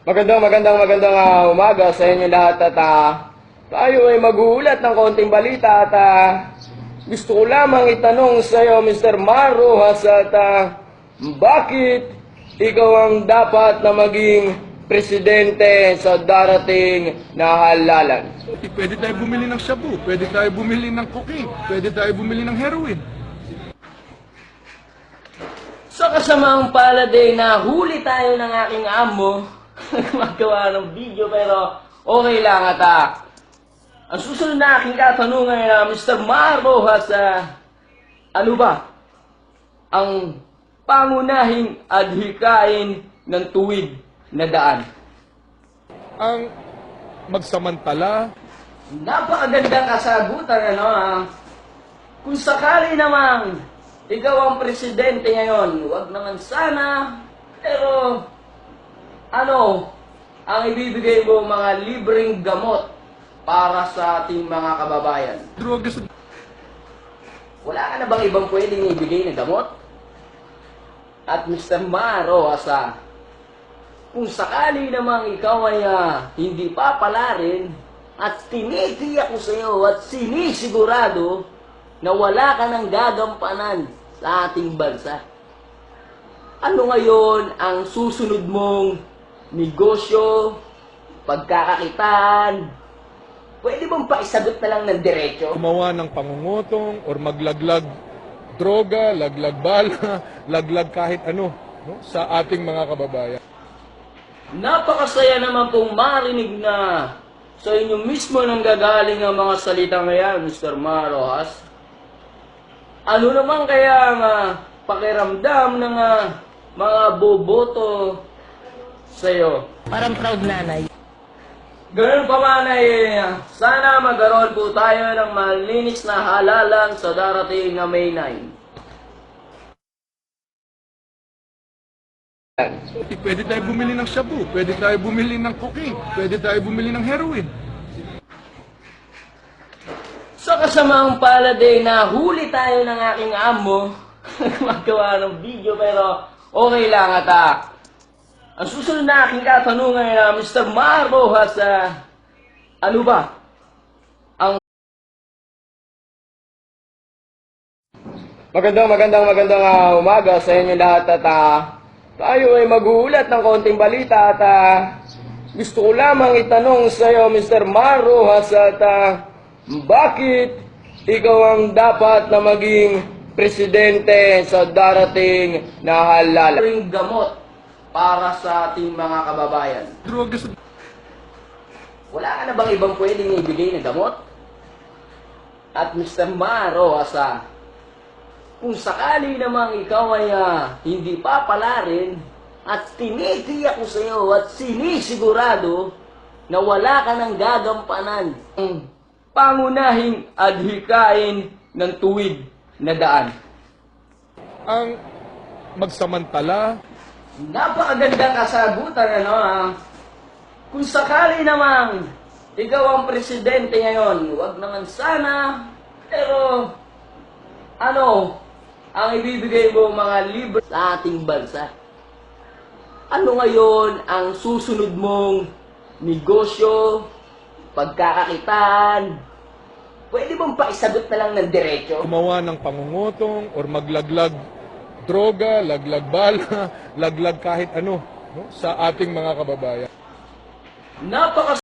Magandang umaga sa inyo lahat at tayo ay magulat ng konting balita at gusto ko lamang itanong sa iyo, Mr. Mar Roxas, at bakit ikaw ang dapat na maging presidente sa darating na halalan? Pwede tayo bumili ng shabu, pwede tayo bumili ng cocaine, pwede tayo bumili ng heroin. Sa kasamaang palad ay nahuli tayo ng aking amo gumagawa ng video, pero okay lang at ang susunod na aking katanungan ay Mr. Mar Roxas, ano ba ang pangunahing adhikain ng tuwid na daan? Ang magsamantala, Napakagandang kasagutan, Kung sakali namang ikaw ang presidente ngayon, wag naman sana, pero ano ang ibibigay mo mga libreng gamot para sa ating mga kababayan? droga sa... Wala ka na bang ibang pwedeng ibigay na gamot? At Mr. Mar Roxas, kung sakali namang ikaw ay hindi papalarin, at tinitiyak ko sa iyo at sinisigurado na wala ka ng gagampanan sa ating bansa, ano ngayon ang susunod mong negosyo, pagkakakitaan? Pwede bang paisagot na lang ng diretso? Gumawa ng pangungutong or maglaglag droga, laglag bala, laglag kahit ano, no, sa ating mga kababayan. Napakasaya naman pong marinig na sa inyo mismo nang gagaling ang mga salita ngayon, Mr. Mar Roxas. Ano naman kaya ang pakiramdam ng mga boboto sa iyo? Parang proud nanay. Ganun pa man ay sana magkaroon po tayo ng malinis na halalan sa darating na May 9. Pwede tayo bumili ng shabu, pwede tayo bumili ng cocaine, pwede tayo bumili ng heroin. Sa kasamaang palad ay nahuli tayo ng aking amo gumagawa ng video, pero okay lang at ang susunod na aking katanungan ay Mr. Mar Roxas, ano ba ang magandang umaga sa inyo lahat at tayo ay magulat ng konting balita at gusto ko lamang itanong sa iyo, Mr. Mar Roxas, at bakit ikaw ang dapat na maging presidente sa darating na halalan? Gamot para sa ating mga kababayan. Droga sa... Wala ka na bang ibang pwedeng ibigay na gamot? At Mr. Mar Roxas, kung sakali namang ikaw ay hindi papalarin, at tinitiyak ko sa iyo at sinisigurado na wala ka ng gagampanan, ang pangunahing adhikain ng tuwid na daan. Ang magsamantala, Napakagandang kasagutan, Kung sakali namang ikaw ang presidente ngayon, wag naman sana, pero ano ang ibibigay mo mga libre sa ating bansa? Ano ngayon ang susunod mong negosyo, pagkakakitaan? Pwede bang paisagot na lang ng diretso? gumawa ng pangungutong or maglaglag droga, laglag bala, laglag kahit ano, no, sa ating mga kababayan.